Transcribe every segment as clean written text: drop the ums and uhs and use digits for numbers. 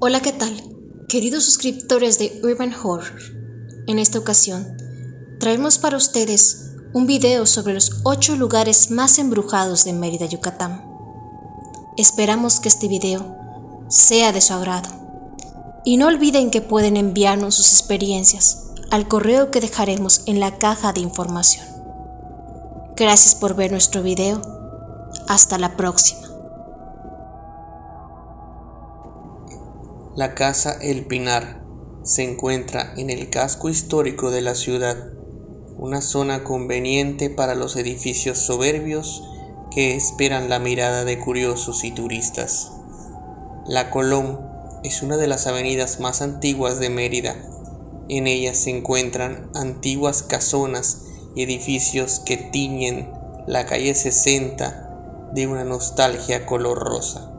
Hola, ¿qué tal? Queridos suscriptores de Urban Horror, en esta ocasión traemos para ustedes un video sobre los 8 lugares más embrujados de Mérida, Yucatán. Esperamos que este video sea de su agrado. Y no olviden que pueden enviarnos sus experiencias al correo que dejaremos en la caja de información. Gracias por ver nuestro video. Hasta la próxima. La Casa El Pinar se encuentra en el casco histórico de la ciudad, una zona conveniente para los edificios soberbios que esperan la mirada de curiosos y turistas. La Colón es una de las avenidas más antiguas de Mérida. En ella se encuentran antiguas casonas y edificios que tiñen la calle 60 de una nostalgia color rosa.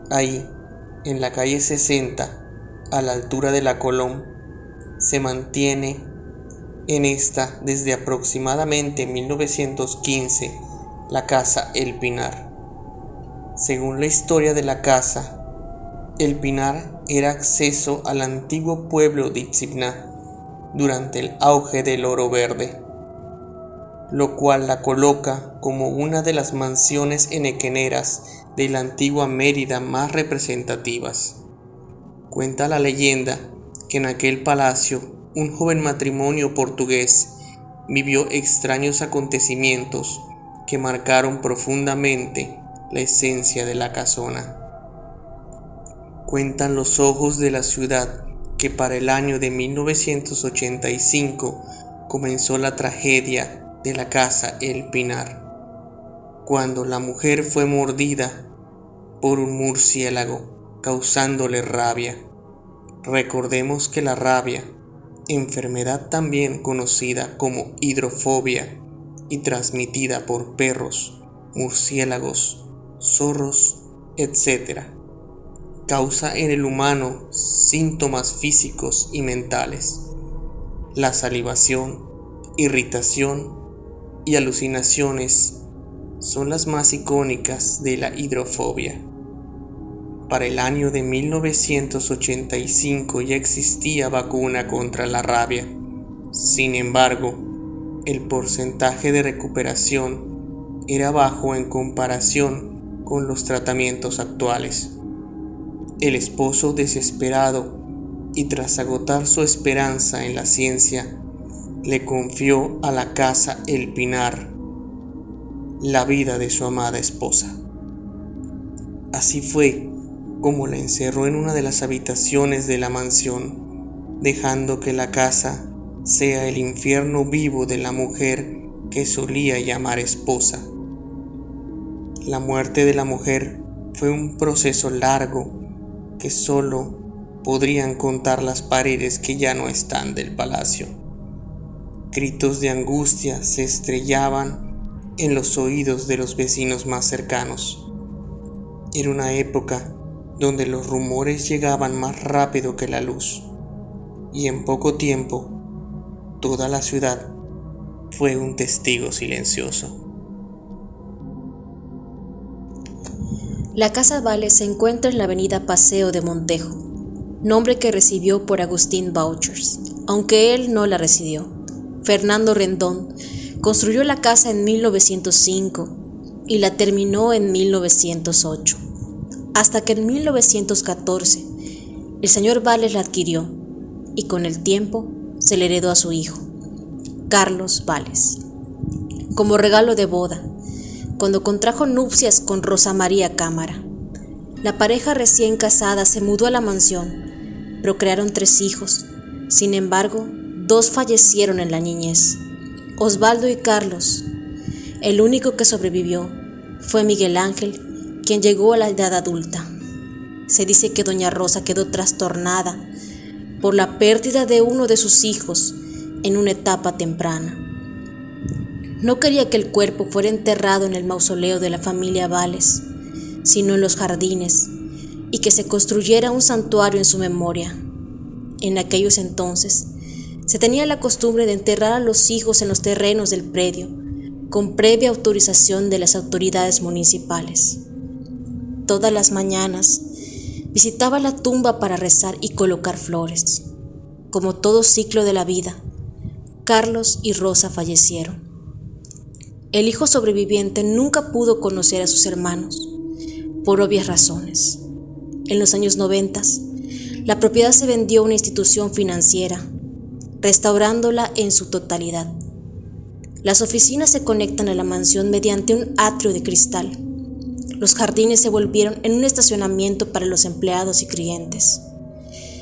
Ahí, en la calle 60, a la altura de la Colón, se mantiene en esta desde aproximadamente 1915 la Casa El Pinar. Según la historia de la casa, El Pinar era acceso al antiguo pueblo de Itzigná durante el auge del oro verde, lo cual la coloca como una de las mansiones henequeneras de la antigua Mérida más representativas. Cuenta la leyenda que en aquel palacio un joven matrimonio portugués vivió extraños acontecimientos que marcaron profundamente la esencia de la casona. Cuentan los ojos de la ciudad que para el año de 1985 comenzó la tragedia de la Casa El Pinar, cuando la mujer fue mordida por un murciélago, causándole rabia. Recordemos que la rabia, enfermedad también conocida como hidrofobia y transmitida por perros, murciélagos, zorros, etc., causa en el humano síntomas físicos y mentales. La salivación, irritación y alucinaciones son las más icónicas de la hidrofobia. Para el año de 1985 ya existía vacuna contra la rabia. Sin embargo, el porcentaje de recuperación era bajo en comparación con los tratamientos actuales. El esposo, desesperado y tras agotar su esperanza en la ciencia, le confió a la Casa El Pinar la vida de su amada esposa. Así fue como la encerró en una de las habitaciones de la mansión, dejando que la casa sea el infierno vivo de la mujer que solía llamar esposa. La muerte de la mujer fue un proceso largo que solo podrían contar las paredes que ya no están del palacio. Gritos de angustia se estrellaban en los oídos de los vecinos más cercanos. Era una época donde los rumores llegaban más rápido que la luz, y en poco tiempo toda la ciudad fue un testigo silencioso. La Casa Vales se encuentra en la avenida Paseo de Montejo, nombre que recibió por Agustín Bouchers, aunque él no la residió. Fernando Rendón construyó la casa en 1905 y la terminó en 1908, hasta que en 1914 el señor Vales la adquirió y con el tiempo se le heredó a su hijo, Carlos Vales, como regalo de boda, cuando contrajo nupcias con Rosa María Cámara. La pareja recién casada se mudó a la mansión, procrearon 3 hijos. Sin embargo, 2 fallecieron en la niñez, Osvaldo y Carlos. El único que sobrevivió fue Miguel Ángel, quien llegó a la edad adulta. Se dice que doña Rosa quedó trastornada por la pérdida de uno de sus hijos en una etapa temprana. No quería que el cuerpo fuera enterrado en el mausoleo de la familia Vales, sino en los jardines, y que se construyera un santuario en su memoria. En aquellos entonces, se tenía la costumbre de enterrar a los hijos en los terrenos del predio, con previa autorización de las autoridades municipales. Todas las mañanas visitaba la tumba para rezar y colocar flores. Como todo ciclo de la vida, Carlos y Rosa fallecieron. El hijo sobreviviente nunca pudo conocer a sus hermanos, por obvias razones. En los años 90, la propiedad se vendió a una institución financiera, restaurándola en su totalidad. Las oficinas se conectan a la mansión mediante un atrio de cristal. Los jardines se volvieron en un estacionamiento para los empleados y clientes.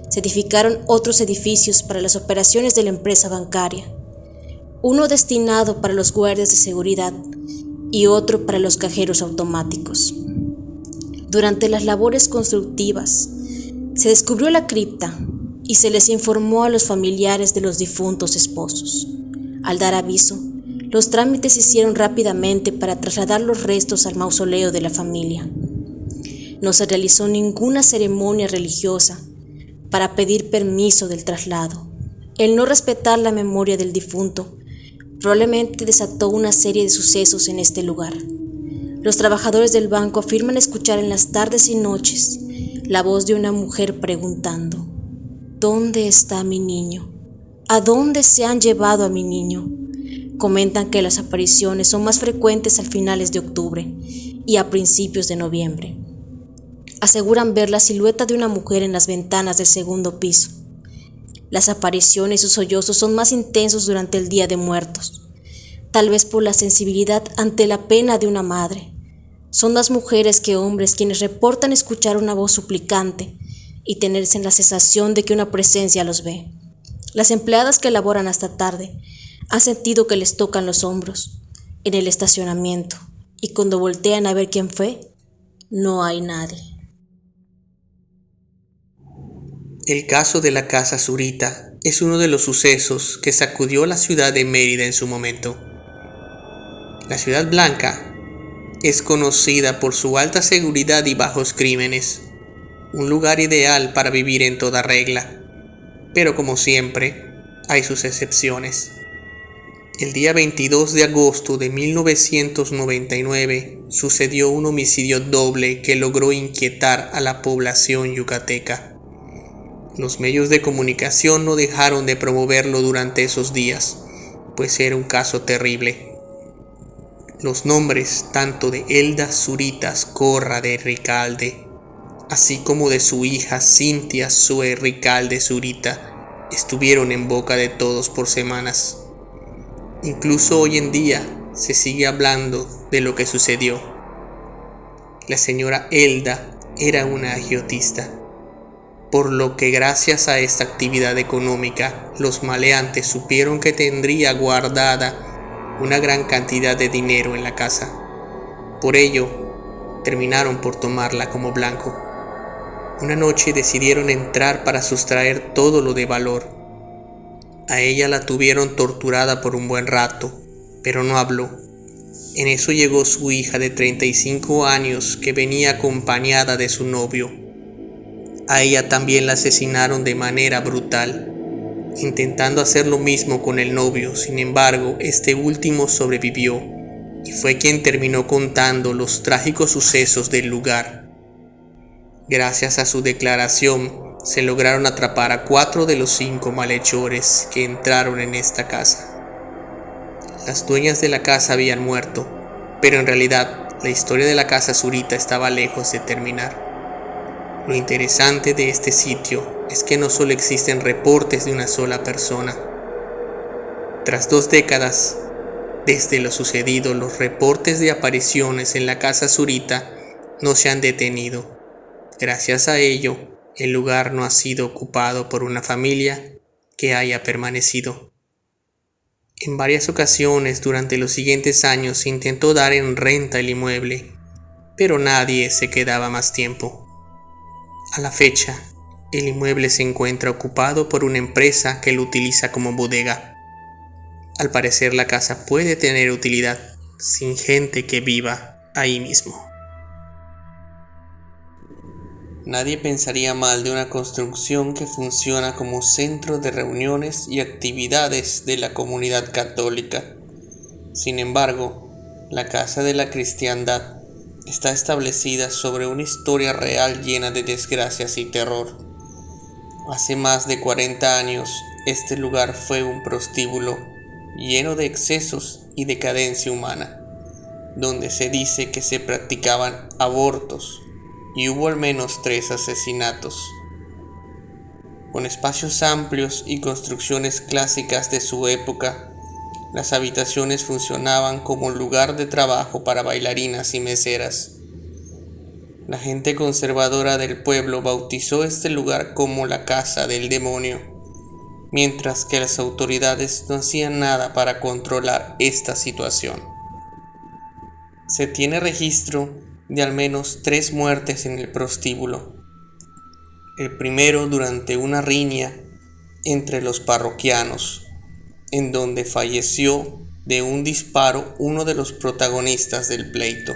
Se edificaron otros edificios para las operaciones de la empresa bancaria, uno destinado para los guardias de seguridad y otro para los cajeros automáticos. Durante las labores constructivas, se descubrió la cripta y se les informó a los familiares de los difuntos esposos. Al dar aviso, los trámites se hicieron rápidamente para trasladar los restos al mausoleo de la familia. No se realizó ninguna ceremonia religiosa para pedir permiso del traslado. El no respetar la memoria del difunto probablemente desató una serie de sucesos en este lugar. Los trabajadores del banco afirman escuchar en las tardes y noches la voz de una mujer preguntando: ¿dónde está mi niño? ¿A dónde se han llevado a mi niño? Comentan que las apariciones son más frecuentes a finales de octubre y a principios de noviembre. Aseguran ver la silueta de una mujer en las ventanas del segundo piso. Las apariciones y sollozos son más intensos durante el Día de Muertos, tal vez por la sensibilidad ante la pena de una madre. Son más mujeres que hombres quienes reportan escuchar una voz suplicante y tenerse en la sensación de que una presencia los ve. Las empleadas que laboran hasta tarde han sentido que les tocan los hombros en el estacionamiento y cuando voltean a ver quién fue, no hay nadie. El caso de la Casa Zurita es uno de los sucesos que sacudió la ciudad de Mérida en su momento. La Ciudad Blanca es conocida por su alta seguridad y bajos crímenes, un lugar ideal para vivir en toda regla, pero como siempre, hay sus excepciones. El día 22 de agosto de 1999 sucedió un homicidio doble que logró inquietar a la población yucateca. Los medios de comunicación no dejaron de promoverlo durante esos días, pues era un caso terrible. Los nombres tanto de Elda Zuritas Corra de Ricalde, así como de su hija Cintia Sue Ricalde Zurita, estuvieron en boca de todos por semanas. Incluso hoy en día se sigue hablando de lo que sucedió. La señora Elda era una agiotista, por lo que gracias a esta actividad económica, los maleantes supieron que tendría guardada una gran cantidad de dinero en la casa. Por ello, terminaron por tomarla como blanco. Una noche decidieron entrar para sustraer todo lo de valor. A ella la tuvieron torturada por un buen rato, pero no habló. En eso llegó su hija de 35 años que venía acompañada de su novio. A ella también la asesinaron de manera brutal, intentando hacer lo mismo con el novio. Sin embargo, este último sobrevivió y fue quien terminó contando los trágicos sucesos del lugar. Gracias a su declaración, se lograron atrapar a 4 de los 5 malhechores que entraron en esta casa. Las dueñas de la casa habían muerto, pero en realidad la historia de la Casa Zurita estaba lejos de terminar. Lo interesante de este sitio es que no solo existen reportes de una sola persona. Tras 2 décadas desde lo sucedido, los reportes de apariciones en la Casa Zurita no se han detenido. Gracias a ello, el lugar no ha sido ocupado por una familia que haya permanecido. En varias ocasiones durante los siguientes años se intentó dar en renta el inmueble, pero nadie se quedaba más tiempo. A la fecha, el inmueble se encuentra ocupado por una empresa que lo utiliza como bodega. Al parecer la casa puede tener utilidad sin gente que viva ahí mismo. Nadie pensaría mal de una construcción que funciona como centro de reuniones y actividades de la comunidad católica. Sin embargo, la Casa de la Cristiandad está establecida sobre una historia real llena de desgracias y terror. Hace más de 40 años, este lugar fue un prostíbulo lleno de excesos y decadencia humana, donde se dice que se practicaban abortos y hubo al menos 3 asesinatos. Con espacios amplios y construcciones clásicas de su época, las habitaciones funcionaban como lugar de trabajo para bailarinas y meseras. La gente conservadora del pueblo bautizó este lugar como la casa del demonio, mientras que las autoridades no hacían nada para controlar esta situación. Se tiene registro de al menos 3 muertes en el prostíbulo. El primero durante una riña entre los parroquianos, en donde falleció de un disparo uno de los protagonistas del pleito.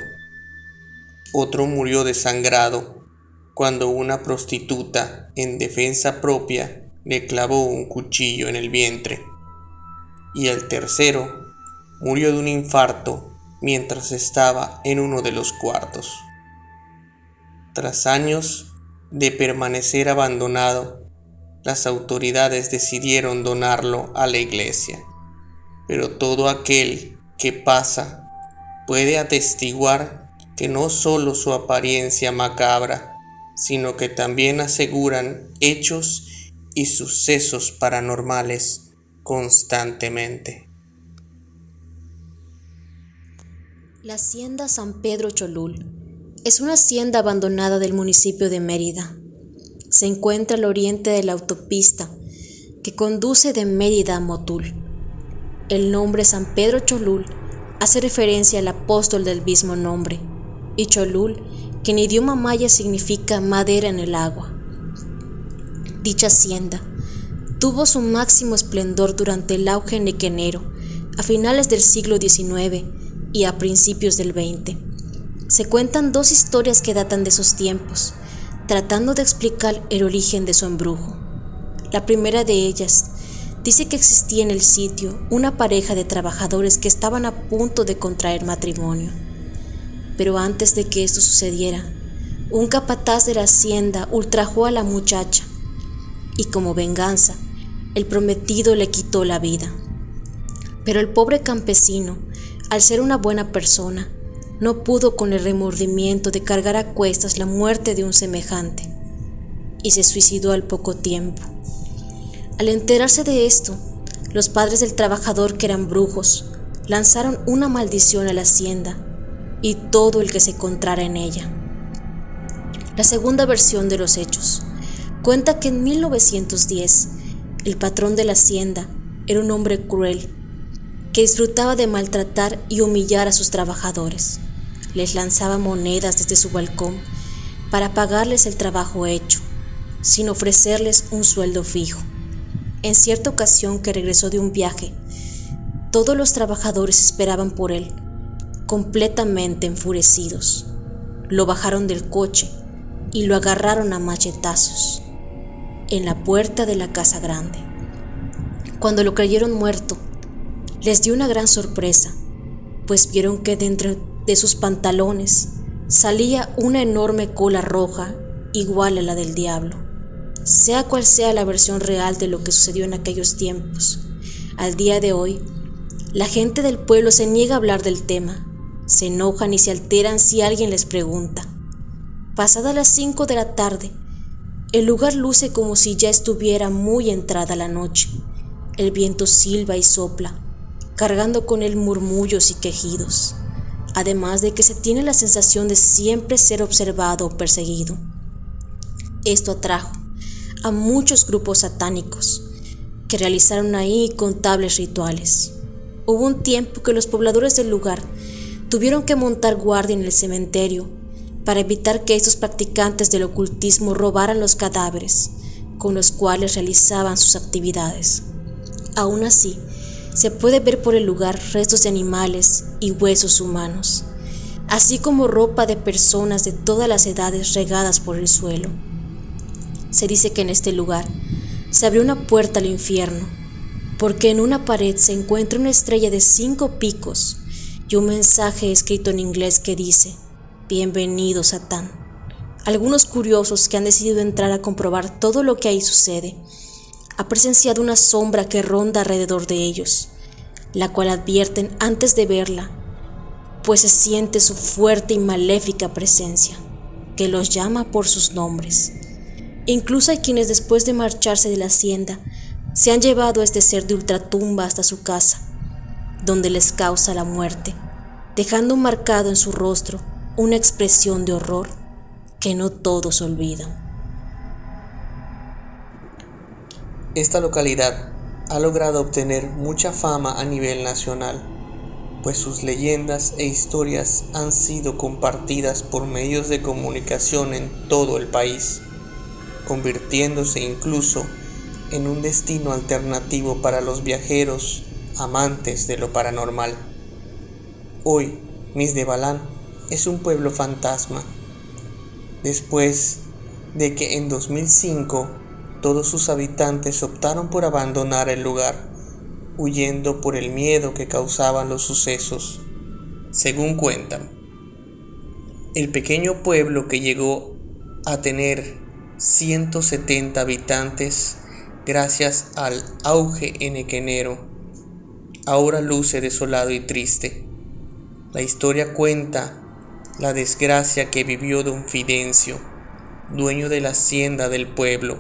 Otro murió desangrado cuando una prostituta, en defensa propia, le clavó un cuchillo en el vientre. Y el tercero murió de un infarto mientras estaba en uno de los cuartos. Tras años de permanecer abandonado, las autoridades decidieron donarlo a la iglesia, pero todo aquel que pasa puede atestiguar que no solo su apariencia macabra, sino que también aseguran hechos y sucesos paranormales constantemente. La hacienda San Pedro Cholul es una hacienda abandonada del municipio de Mérida. Se encuentra al oriente de la autopista que conduce de Mérida a Motul. El nombre San Pedro Cholul hace referencia al apóstol del mismo nombre, y Cholul, que en idioma maya significa madera en el agua. Dicha hacienda tuvo su máximo esplendor durante el auge nequenero, a finales del siglo XIX y a principios del XX. Se cuentan 2 historias que datan de esos tiempos, tratando de explicar el origen de su embrujo. La primera de ellas dice que existía en el sitio una pareja de trabajadores que estaban a punto de contraer matrimonio. Pero antes de que esto sucediera, un capataz de la hacienda ultrajó a la muchacha y como venganza, el prometido le quitó la vida. Pero el pobre campesino, al ser una buena persona, no pudo con el remordimiento de cargar a cuestas la muerte de un semejante y se suicidó al poco tiempo. Al enterarse de esto, los padres del trabajador, que eran brujos, lanzaron una maldición a la hacienda y todo el que se encontrara en ella. La segunda versión de los hechos cuenta que en 1910 el patrón de la hacienda era un hombre cruel que disfrutaba de maltratar y humillar a sus trabajadores. Les lanzaba monedas desde su balcón para pagarles el trabajo hecho, sin ofrecerles un sueldo fijo. En cierta ocasión que regresó de un viaje, todos los trabajadores esperaban por él, completamente enfurecidos. Lo bajaron del coche y lo agarraron a machetazos en la puerta de la casa grande. Cuando lo creyeron muerto, les dio una gran sorpresa, pues vieron que dentro de sus pantalones salía una enorme cola roja igual a la del diablo. Sea cual sea la versión real de lo que sucedió en aquellos tiempos, al día de hoy, la gente del pueblo se niega a hablar del tema, se enojan y se alteran si alguien les pregunta. Pasadas las 5 de la tarde, el lugar luce como si ya estuviera muy entrada la noche. El viento silba y sopla, cargando con él murmullos y quejidos, además de que se tiene la sensación de siempre ser observado o perseguido. Esto atrajo a muchos grupos satánicos que realizaron ahí incontables rituales. Hubo un tiempo que los pobladores del lugar tuvieron que montar guardia en el cementerio para evitar que estos practicantes del ocultismo robaran los cadáveres con los cuales realizaban sus actividades. Aún así, se puede ver por el lugar restos de animales y huesos humanos, así como ropa de personas de todas las edades regadas por el suelo. Se dice que en este lugar se abrió una puerta al infierno, porque en una pared se encuentra una estrella de 5 picos y un mensaje escrito en inglés que dice: Bienvenido, Satán. Algunos curiosos que han decidido entrar a comprobar todo lo que ahí sucede, ha presenciado una sombra que ronda alrededor de ellos, la cual advierten antes de verla, pues se siente su fuerte y maléfica presencia, que los llama por sus nombres. Incluso hay quienes después de marcharse de la hacienda, se han llevado a este ser de ultratumba hasta su casa, donde les causa la muerte, dejando marcado en su rostro una expresión de horror que no todos olvidan. Esta localidad ha logrado obtener mucha fama a nivel nacional, pues sus leyendas e historias han sido compartidas por medios de comunicación en todo el país, convirtiéndose incluso en un destino alternativo para los viajeros amantes de lo paranormal. Hoy, Misdebalán es un pueblo fantasma, después de que en 2005 todos sus habitantes optaron por abandonar el lugar, huyendo por el miedo que causaban los sucesos. Según cuentan, el pequeño pueblo, que llegó a tener 170 habitantes gracias al auge henequenero, ahora luce desolado y triste. La historia cuenta la desgracia que vivió don Fidencio, dueño de la hacienda del pueblo.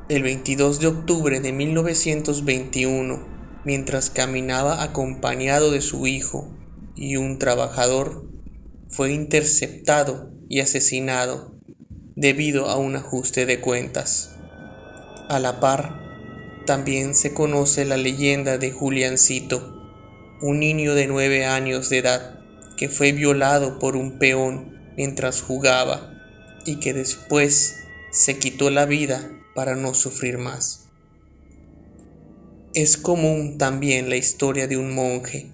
El 22 de octubre de 1921, mientras caminaba acompañado de su hijo y un trabajador, fue interceptado y asesinado debido a un ajuste de cuentas. A la par, también se conoce la leyenda de Juliancito, un niño de 9 años de edad que fue violado por un peón mientras jugaba y que después se quitó la vida para no sufrir más. Es común también la historia de un monje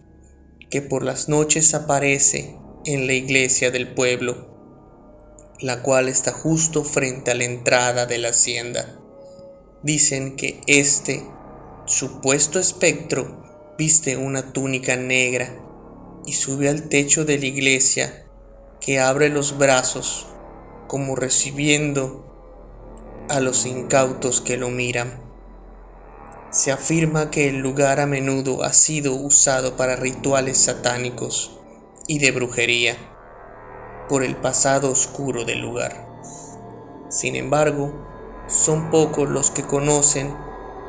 que por las noches aparece en la iglesia del pueblo, la cual está justo frente a la entrada de la hacienda. Dicen que este supuesto espectro viste una túnica negra y sube al techo de la iglesia, que abre los brazos como recibiendo a los incautos que lo miran. Se afirma que el lugar a menudo ha sido usado para rituales satánicos y de brujería por el pasado oscuro del lugar. Sin embargo, son pocos los que conocen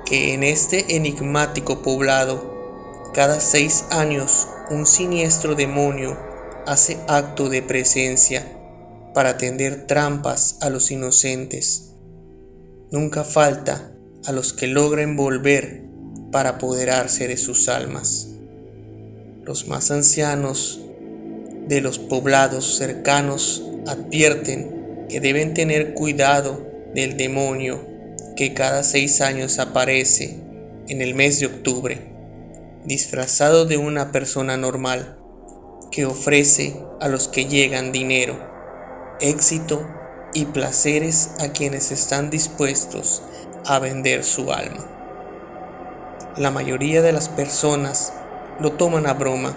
que en este enigmático poblado, cada 6 años un siniestro demonio hace acto de presencia para tender trampas a los inocentes. Nunca falta a los que logran volver para apoderarse de sus almas. Los más ancianos de los poblados cercanos advierten que deben tener cuidado del demonio que cada 6 años aparece en el mes de octubre, disfrazado de una persona normal que ofrece a los que llegan dinero, éxito y placeres a quienes están dispuestos a vender su alma. La mayoría de las personas lo toman a broma,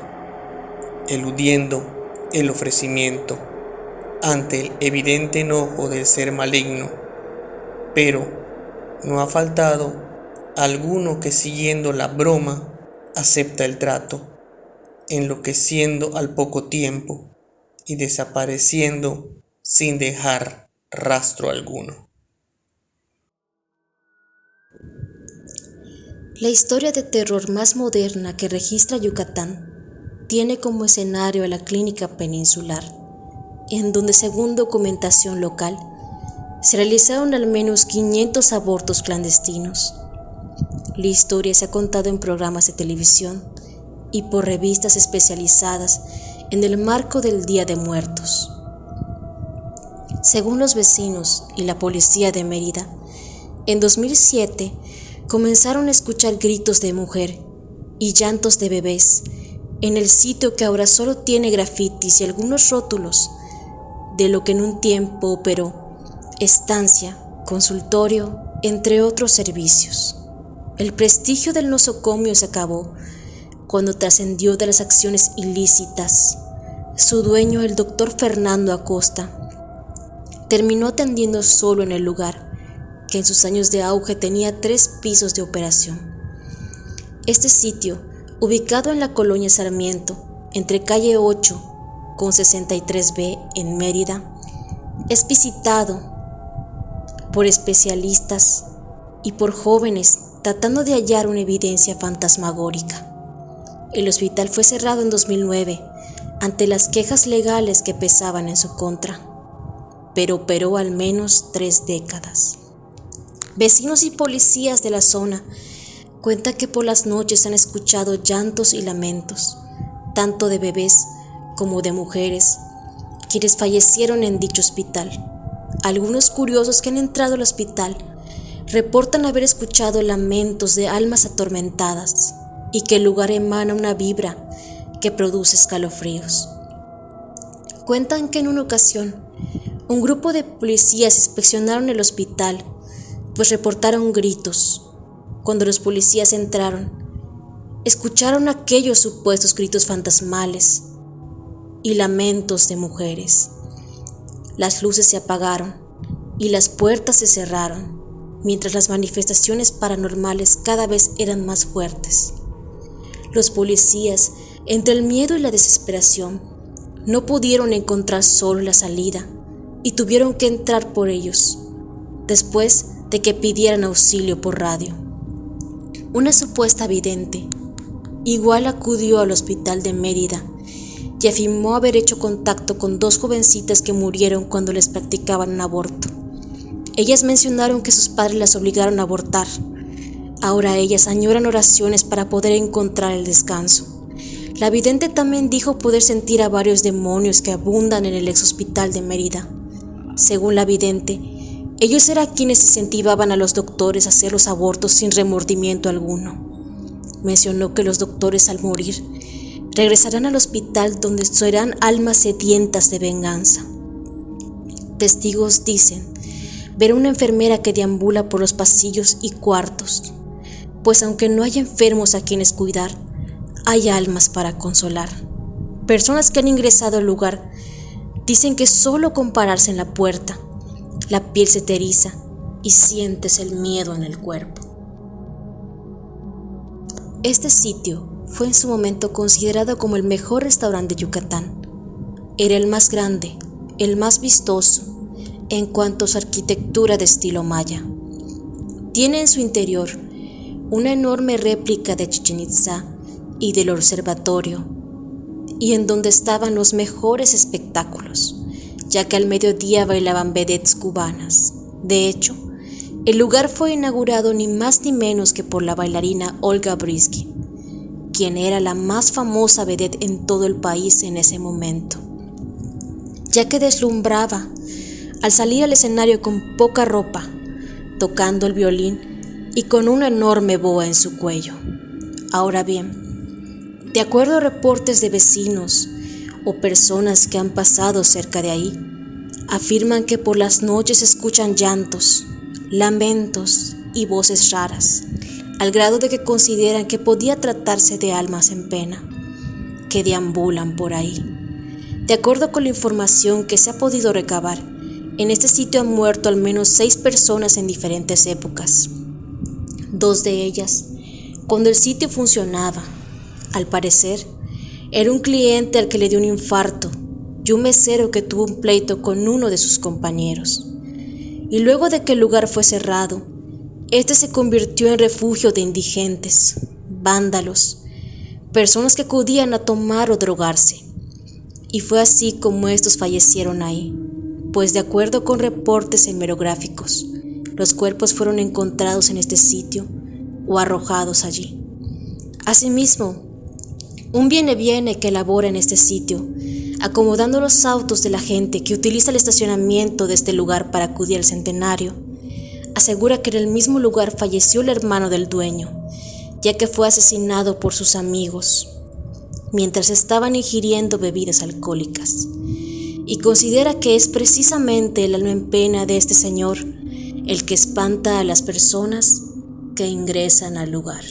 eludiendo el ofrecimiento ante el evidente enojo del ser maligno, pero no ha faltado alguno que, siguiendo la broma, acepta el trato, enloqueciendo al poco tiempo y desapareciendo sin dejar rastro alguno. La historia de terror más moderna que registra Yucatán tiene como escenario a la Clínica Peninsular, en donde, según documentación local, se realizaron al menos 500 abortos clandestinos. La historia se ha contado en programas de televisión y por revistas especializadas en el marco del Día de Muertos. Según los vecinos y la policía de Mérida, en 2007 comenzaron a escuchar gritos de mujer y llantos de bebés en el sitio, que ahora solo tiene grafitis y algunos rótulos de lo que en un tiempo operó estancia, consultorio, entre otros servicios. El prestigio del nosocomio se acabó cuando trascendió de las acciones ilícitas Su dueño, el doctor Fernando Acosta, terminó atendiendo solo en el lugar, que en sus años de auge tenía 3 pisos de operación. Este sitio, ubicado en la colonia Sarmiento, entre calle 8 con 63B en Mérida, es visitado por especialistas y por jóvenes tratando de hallar una evidencia fantasmagórica. El hospital fue cerrado en 2009 ante las quejas legales que pesaban en su contra, pero operó al menos 3 décadas. Vecinos y policías de la zona cuentan que por las noches han escuchado llantos y lamentos, tanto de bebés como de mujeres, quienes fallecieron en dicho hospital. Algunos curiosos que han entrado al hospital reportan haber escuchado lamentos de almas atormentadas y que el lugar emana una vibra que produce escalofríos. Cuentan que en una ocasión un grupo de policías inspeccionaron el hospital, pues reportaron gritos. Cuando los policías entraron, escucharon aquellos supuestos gritos fantasmales y lamentos de mujeres. Las luces se apagaron y las puertas se cerraron, mientras las manifestaciones paranormales cada vez eran más fuertes. Los policías, entre el miedo y la desesperación, no pudieron encontrar solo la salida y tuvieron que entrar por ellos, después de que pidieran auxilio por radio. Una supuesta vidente igual acudió al hospital de Mérida y afirmó haber hecho contacto con 2 jovencitas que murieron cuando les practicaban un aborto. Ellas mencionaron que sus padres las obligaron a abortar. Ahora ellas añoran oraciones para poder encontrar el descanso. La vidente también dijo poder sentir a varios demonios que abundan en el ex hospital de Mérida. Según la vidente, ellos eran quienes incentivaban a los doctores a hacer los abortos sin remordimiento alguno. Mencionó que los doctores al morir regresarán al hospital donde serán almas sedientas de venganza. Testigos dicen ver a una enfermera que deambula por los pasillos y cuartos, pues aunque no hay enfermos a quienes cuidar, hay almas para consolar. Personas que han ingresado al lugar dicen que solo con pararse en la puerta, la piel se te eriza y sientes el miedo en el cuerpo. Este sitio fue en su momento considerado como el mejor restaurante de Yucatán. Era el más grande, el más vistoso en cuanto a su arquitectura de estilo maya. Tiene en su interior una enorme réplica de Chichén Itzá y del observatorio, y en donde estaban los mejores espectáculos, ya que al mediodía bailaban vedettes cubanas. De hecho, el lugar fue inaugurado ni más ni menos que por la bailarina Olga Brinsky, quien era la más famosa vedette en todo el país en ese momento, ya que deslumbraba al salir al escenario con poca ropa, tocando el violín y con una enorme boa en su cuello. Ahora bien, de acuerdo a reportes de vecinos o personas que han pasado cerca de ahí, afirman que por las noches escuchan llantos, lamentos y voces raras, al grado de que consideran que podía tratarse de almas en pena, que deambulan por ahí. De acuerdo con la información que se ha podido recabar, en este sitio han muerto al menos 6 personas en diferentes épocas. 2 de ellas, cuando el sitio funcionaba, al parecer, era un cliente al que le dio un infarto y un mesero que tuvo un pleito con uno de sus compañeros. Y luego de que el lugar fue cerrado, este se convirtió en refugio de indigentes, vándalos, personas que acudían a tomar o drogarse. Y fue así como estos fallecieron ahí, pues de acuerdo con reportes hemerográficos, los cuerpos fueron encontrados en este sitio o arrojados allí. Asimismo, un viene que labora en este sitio, acomodando los autos de la gente que utiliza el estacionamiento de este lugar para acudir al centenario, asegura que en el mismo lugar falleció el hermano del dueño, ya que fue asesinado por sus amigos mientras estaban ingiriendo bebidas alcohólicas, y considera que es precisamente el alma en pena de este señor el que espanta a las personas que ingresan al lugar.